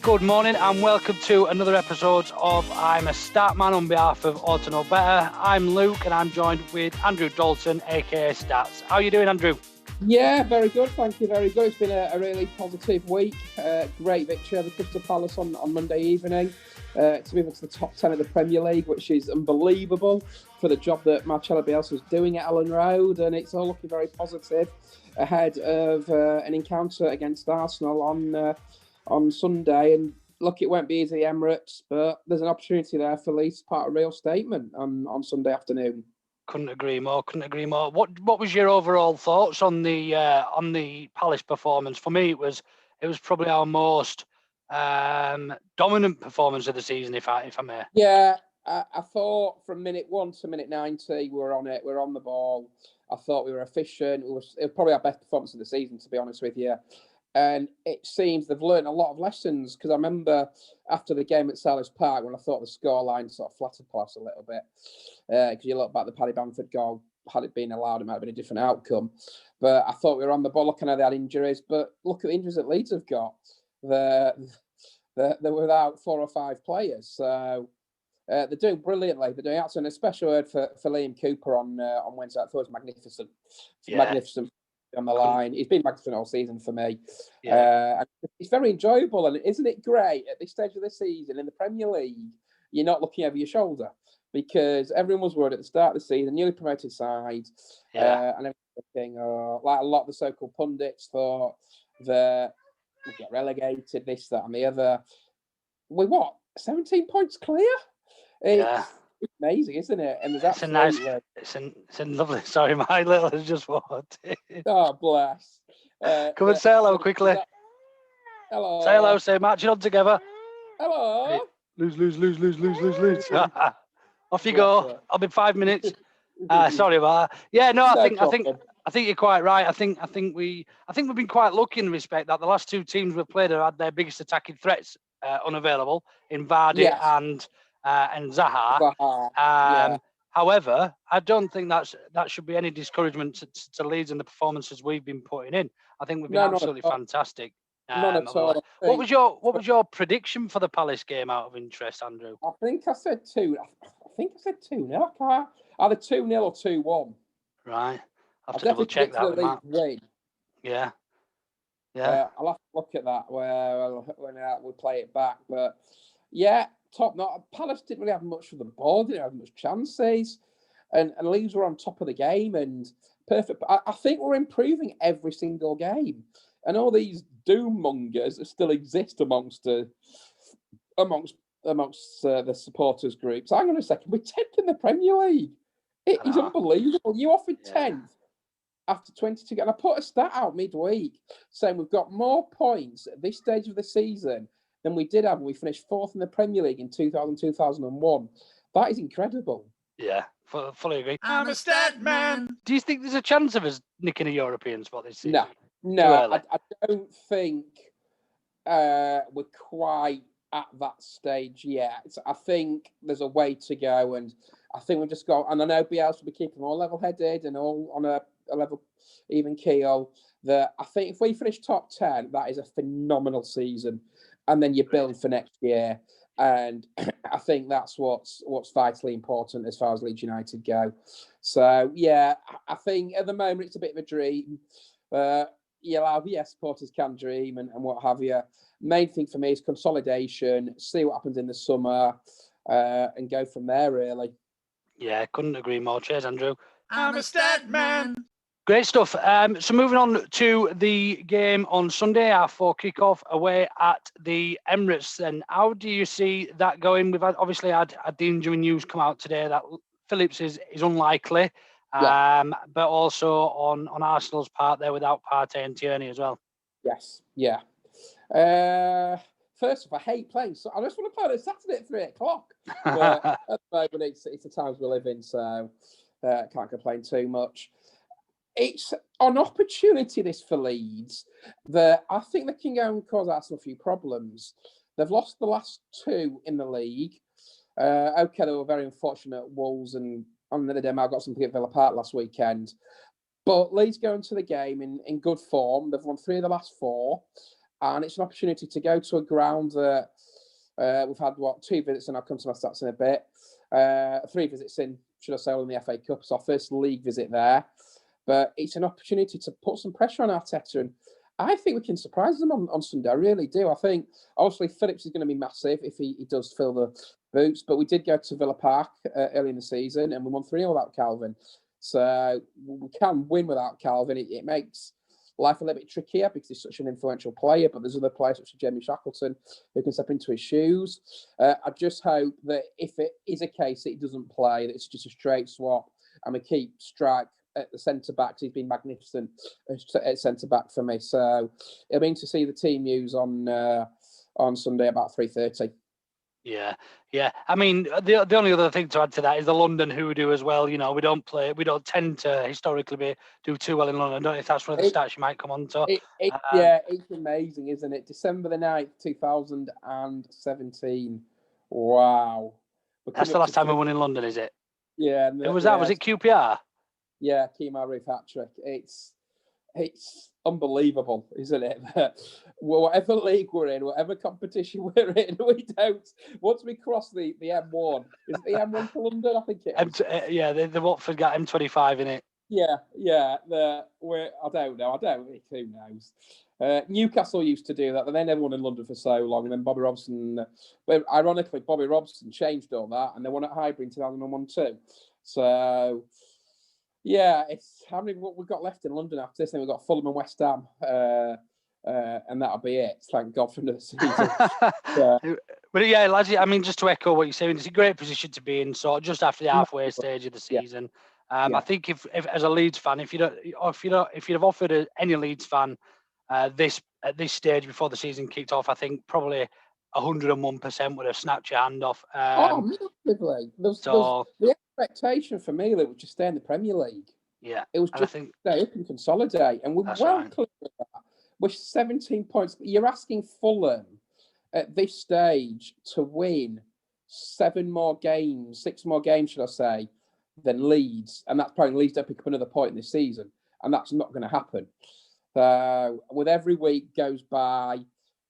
Good morning and welcome to another episode of I'm a Statman on behalf of Orta No Better. I'm Luke and I'm joined with Andrew Dalton, aka Stats. How are you doing, Andrew? Yeah, very good. Thank you. Very good. It's been a really positive week. Great victory over Crystal Palace on Monday evening to move into the top 10 of the Premier League, which is unbelievable for the job that Marcelo Bielsa is doing at Ellen Road, and it's all looking very positive ahead of an encounter against Arsenal on Sunday. And look, it won't be easy, Emirates, but there's an opportunity there for Leeds to part a real statement on Sunday afternoon. Couldn't agree more. What was your overall thoughts on the Palace performance? For me, it was probably our most dominant performance of the season, if I may. Yeah, I thought from minute 1 to minute 90 we were on it. We were on the ball. I thought we were efficient. It was probably our best performance of the season, to be honest with you. And it seems they've learned a lot of lessons, because I remember after the game at Selhurst Park when I thought the scoreline sort of flattered us a little bit, because you look back at the Paddy Bamford goal, had it been allowed, it might have been a different outcome. But I thought we were on the ball. Looking at they had injuries, but look at the injuries that Leeds have got. They're without 4 or 5 players, so they're doing brilliantly. They're doing absolutely. A special word for Liam Cooper on Wednesday. I thought it was magnificent. Magnificent on the line. He's been magnificent all season for me. Yeah. It's very enjoyable, and isn't it great at this stage of the season in the Premier League? You're not looking over your shoulder, because everyone was worried at the start of the season, newly promoted side, and everything. Like a lot of the so-called pundits thought that we'd get relegated, this, that, and the other. We're 17 points clear. It's amazing, isn't it? And there's it's a lovely. Sorry, my little has just walked in. Oh, bless. Come and say hello quickly. Hello. Say hello. Say marching on together. Hello. Hey, lose. Off you go. I'll be 5 minutes. Sorry about that. Yeah, no, I think you're quite right. I think we've been quite lucky in the respect that the last 2 teams we've played have had their biggest attacking threats unavailable in Vardy and Zaha. However, I don't think that should be any discouragement to Leeds and the performances we've been putting in. I think we've been absolutely fantastic. None at all. What was your prediction for the Palace game, out of interest, Andrew? I think I said 2. I think I said 2-0. Either 2-0 or 2-1. Right. I'll have to double check that. Win. Yeah. I'll have to look at that when we play it back. But yeah, top notch. Palace didn't really have much of the ball, didn't have much chances, and Leeds were on top of the game and perfect. I think we're improving every single game, and all these doom mongers that still exist amongst the supporters groups. Hang on a second, we're 10th in the Premier League. It is unbelievable. You offered 10th after 22, and I put a stat out midweek saying we've got more points at this stage of the season than we did have when we finished 4th in the Premier League in 2000-2001. That is incredible. Yeah, fully agree. I'm a Statman. Do you think there's a chance of us nicking a European spot this season? No, I don't think we're quite at that stage yet. I think there's a way to go, and I think we've just got, and I know Bielsa will be keeping all level-headed and all on a level even keel, that I think if we finish top 10, that is a phenomenal season. And then you build for next year. And I think that's what's vitally important as far as Leeds United go. So, yeah, I think at the moment it's a bit of a dream. Supporters can dream and what have you. Main thing for me is consolidation, see what happens in the summer, and go from there, really. Yeah, couldn't agree more. Cheers, Andrew. I'm a Statman. Great stuff. So moving on to the game on Sunday, our 4 kickoff away at the Emirates. Then, how do you see that going? We've obviously had the injury news come out today that Phillips is unlikely, but also on Arsenal's part, they're without Partey and Tierney as well. Yes, yeah. First off, I hate playing, so I just want to play on a Saturday at 3:00. But at the moment, it's the times we live in, so can't complain too much. it's an opportunity, this, for Leeds, that I think they can go and cause Arsenal a few problems. They've lost the last 2 in the league. Okay, they were very unfortunate at Wolves, and on the other day, I got something at Villa Park last weekend. But Leeds go into the game in good form. They've won 3 of the last 4, and it's an opportunity to go to a ground that we've had, 2 visits, and I'll come to my stats in a bit. 3 visits in, should I say, in the FA Cup. It's our first league visit there. But it's an opportunity to put some pressure on Arteta, and I think we can surprise them on Sunday. I really do. I think, obviously, Phillips is going to be massive if he does fill the boots, but we did go to Villa Park early in the season, and we won 3-0 without Calvin. So we can win without Calvin. It makes life a little bit trickier because he's such an influential player, but there's other players such as Jamie Shackleton who can step into his shoes. I just hope that if it is a case that he doesn't play, that it's just a straight swap and we keep Strike at the centre-back. He's been magnificent at centre-back for me. So it'll be to see the team use on Sunday about 3:30. Yeah. I mean, the only other thing to add to that is the London hoodoo as well. You know, we don't tend to historically do too well in London. I don't know if that's one of the stats you might come on to. It's amazing, isn't it? December the 9th, 2017. Wow. That's the last time we won in London, is it? Yeah. Who was that? Was it QPR? Yeah, Kemar Roof hat-trick. It's unbelievable, isn't it? Whatever league we're in, whatever competition we're in, we don't. Once we cross the M1, is it the M1 for London? I think it is. The Watford got M25 in it. Yeah. I don't know. Who knows? Newcastle used to do that, but they never won in London for so long. And then Bobby Robson, ironically, Bobby Robson changed all that, and they won at Highbury in 2001 too. So. Yeah, it's how many what we've got left in London after this. Then we've got Fulham and West Ham, and that'll be it. Thank God for another season. But yeah, lads, I mean, just to echo what you're saying, it's a great position to be in, sort of just after the halfway stage of the season. I think if as a Leeds fan, if you'd have offered any Leeds fan at this stage before the season kicked off, I think probably 101% would have snapped your hand off. Massively. The expectation for me that was just stay in the Premier League. Yeah, it was just stay up and consolidate, and we're well clear of that. We're 17 points. You're asking Fulham at this stage to win 6 more games, should I say, than Leeds, and that's probably Leeds don't pick up another point in this season, and that's not going to happen. With every week goes by,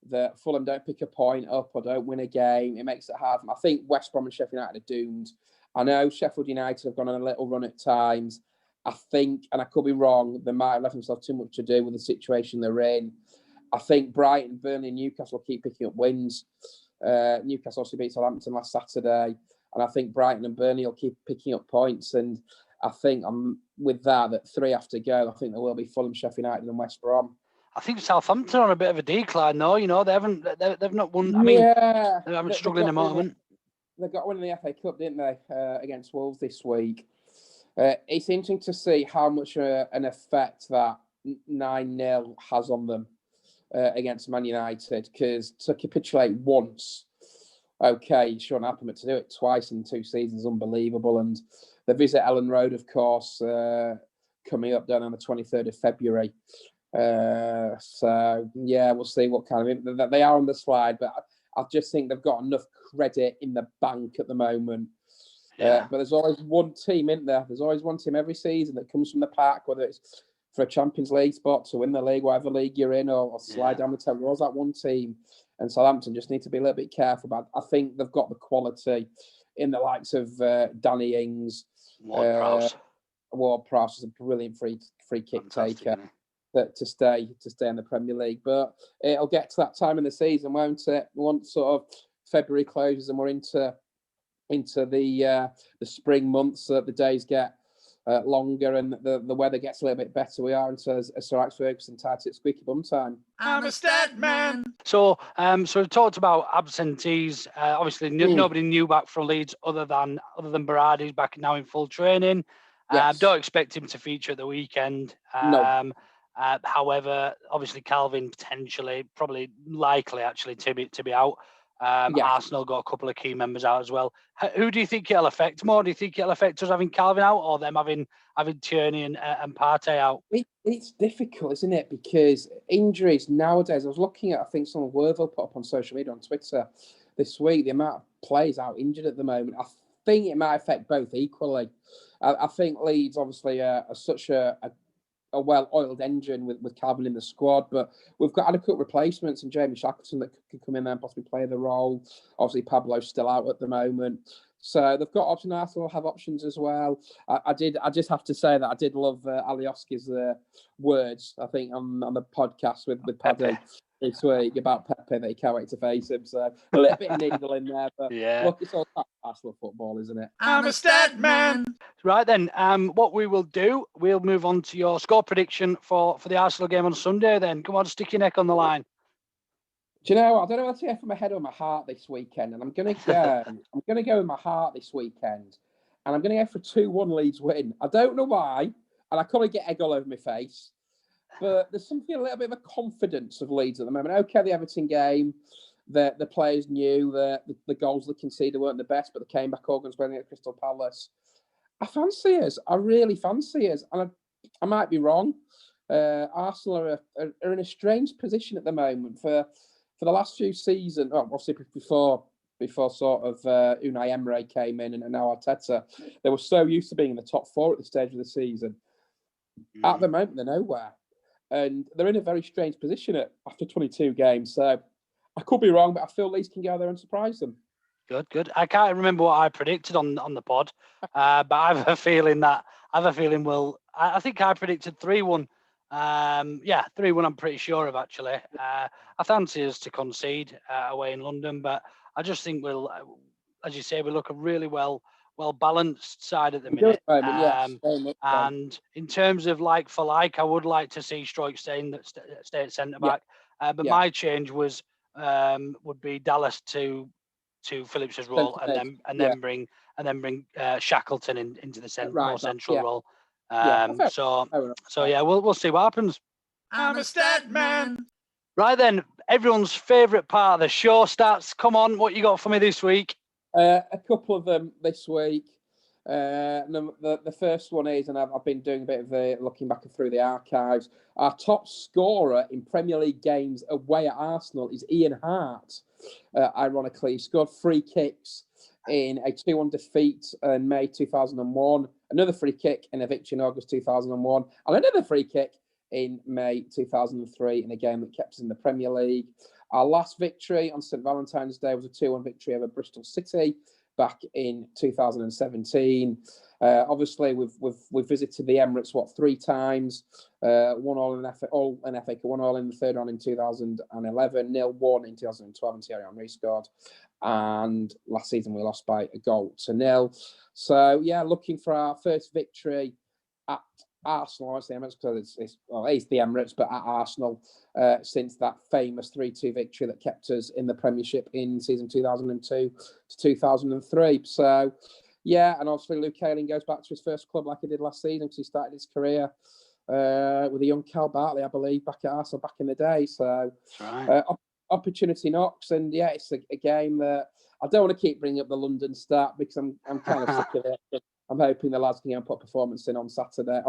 that Fulham don't pick a point up or don't win a game, it makes it hard. I think West Brom and Sheffield United are doomed. I know Sheffield United have gone on a little run at times. I think, and I could be wrong, they might have left themselves too much to do with the situation they're in. I think Brighton, Burnley, and Newcastle keep picking up wins. Newcastle also beat Southampton last Saturday, and I think Brighton and Burnley will keep picking up points. And I think with that 3 have to go. I think there will be Fulham, Sheffield United, and West Brom. I think Southampton are on a bit of a decline, though. You know, they've not won. I mean, they're struggling at the moment. They got one in the FA Cup, didn't they, against Wolves this week? It's interesting to see how much an effect that 9-0 has on them against Man United, because to capitulate once, okay, it shouldn't happen, but to do it twice in 2 seasons is unbelievable. And the visit Ellen Road, of course, coming up down on the 23rd of February. So, yeah, we'll see what kind of... They are on the slide, but I just think they've got enough credit in the bank at the moment. But there's always one team, isn't there? There's always one team every season that comes from the pack, whether it's for a Champions League spot, to win the league, whatever league you're in, or slide down the table. There's always that one team. And Southampton just need to be a little bit careful. But I think they've got the quality in the likes of Danny Ings. Ward-Prowse is a brilliant free kick taker to stay in the Premier League. But it'll get to that time in the season, won't it? Once sort of February closes and we're into the spring months, the days get longer and the weather gets a little bit better. We are into, as Sir Alex Ferguson titled it, squeaky bum time. I'm a Statman. So we've talked about absentees. Obviously, nobody new back for Leeds other than Berardi's back now in full training. Yes. Don't expect him to feature at the weekend. No. However, obviously Calvin potentially, probably likely actually to be out. Arsenal got a couple of key members out as well. Who do you think it'll affect more? Do you think it'll affect us having Calvin out, or them having Tierney and Partey out? It's difficult, isn't it? Because injuries nowadays, I was looking at, I think someone Worthil put up on social media, on Twitter this week, the amount of players out injured at the moment. I think it might affect both equally. I think Leeds obviously are such a well-oiled engine with Calvin in the squad, but we've got adequate replacements and Jamie Shackleton that could come in there and possibly play the role. Obviously, Pablo's still out at the moment. So they've got options. Arsenal have options as well. I just have to say that I did love Alioski's words, I think, on the podcast with Paddy this week about Pepe, that he can't wait to face him. So a little bit of needle in there, but look, it's all Arsenal football, isn't it? I'm a Statman. Right then, what we will do, we'll move on to your score prediction for the Arsenal game on Sunday. Then, come on, stick your neck on the line. Do you know? I don't know whether to go from my head or my heart this weekend, and I'm gonna go. I'm gonna go with my heart this weekend, and I'm gonna go for 2-1 Leeds win. I don't know why, and I couldn't get egg all over my face, but there's something a little bit of a confidence of Leeds at the moment. Okay, the Everton game, the players knew that the goals they conceded weren't the best, but they came back all guns blazing at Crystal Palace. I fancy us. I really fancy us, and I might be wrong. Arsenal are in a strange position at the moment for the last few seasons. Well, obviously before sort of Unai Emery came in and now Arteta, they were so used to being in the top four at the stage of the season. At the moment, they're nowhere, and they're in a very strange position after 22 games. So I could be wrong, but I feel Leeds can go there and surprise them. Good. I can't remember what I predicted on the pod, but I have a feeling we'll. I think I predicted 3-1. 3-1. I'm pretty sure of actually. I fancy us to concede away in London, but I just think we'll, as you say, we look a really well balanced side at the minute. And in terms of like for like, I would like to see Stroik stay at centre back. But my change would be Dallas to Phillips' role, and then bring Shackleton into the more central role. We'll see what happens. I'm a Statman. Right then, everyone's favourite part of the show starts. Come on, what you got for me this week? A couple of them this week. The first one is, and I've been doing a bit of looking back through the archives. Our top scorer in Premier League games away at Arsenal is Ian Hart. Ironically, he scored 3 kicks in a 2-1 defeat in May 2001, another free kick in a victory in August 2001, and another free kick in May 2003 in a game that kept us in the Premier League. Our last victory on St Valentine's Day was a 2-1 victory over Bristol City back in 2017. Obviously, we've visited the Emirates 3 times. 1-1 in FA, all in FA, 1-1 in the third round in 2011, 0-1 in 2012, and Thierry Henry scored. And last season we lost by 1-0. So looking for our first victory at Arsenal. It's the Emirates because it's the Emirates, but at Arsenal since that famous 3-2 victory that kept us in the Premiership in season 2002 to 2003. So and obviously Luke Ayling goes back to his first club like he did last season because he started his career with a young Cal Bartley, I believe, back at Arsenal back in the day. So opportunity knocks, and it's a game that I don't want to keep bringing up the London start because I'm kind of sick of it. I'm hoping the lads can put performance in on Sunday,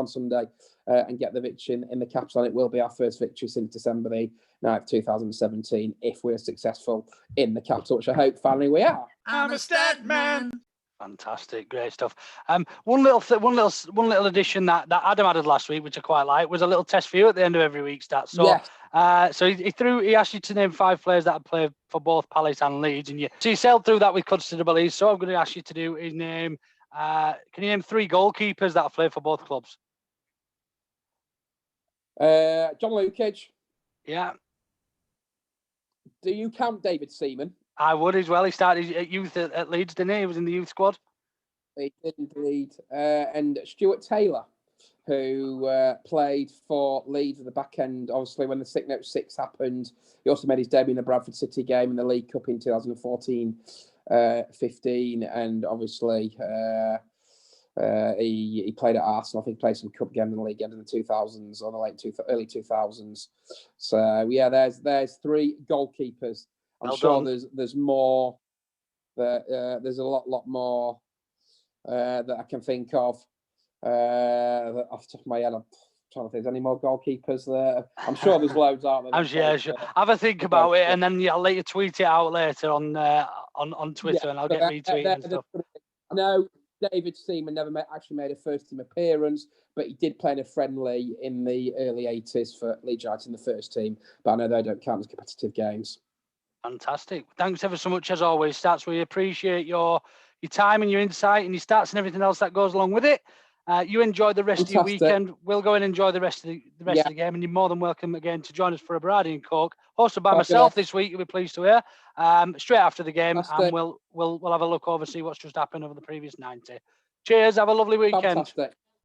and get the victory in the capital. And it will be our first victory since December the 9th, 2017, if we're successful in the capital, which I hope finally we are. I'm a Statman. Fantastic, great stuff. One little addition that Adam added last week, which I quite like, was a little test for you at the end of every week stats. So, so he asked you to name 5 players that have played for both Palace and Leeds, and you sailed through that with considerable ease. So I'm going to ask you to do is name. Can you name 3 goalkeepers that have played for both clubs? John Lukic. Yeah. Do you count David Seaman? I would as well. He started at youth at Leeds, didn't he? He was in the youth squad. He did indeed. And Stuart Taylor, who played for Leeds at the back end, obviously, when the 6 happened. He also made his debut in the Bradford City game in the League Cup in 2014-15. And obviously, he played at Arsenal. I think he played some cup games in the league end in the 2000s or the early 2000s. So, there's 3 goalkeepers I'm Well sure done. there's more. There's a lot more that I can think of. Off the top of my head, I'm trying to think. There's any more goalkeepers there? I'm sure there's loads out there. Yeah, sure. Have a think about it, and then I'll let you tweet it out later on Twitter, and I'll get retweeted and stuff. I know David Seaman never actually made a first team appearance, but he did play in a friendly in the early 80s for Leeds United in the first team. But I know they don't count as competitive games. Fantastic. Thanks ever so much, as always, Stats. We appreciate your time and your insight and your stats and everything else that goes along with it. You enjoy the rest of your weekend. We'll go and enjoy the rest of the rest of the game, and you're more than welcome again to join us for a Brady and Coke, hosted by myself this week. You'll be pleased to hear. Straight after the game, and we'll have a look over, see what's just happened over the previous 90. Cheers. Have a lovely weekend. Fantastic.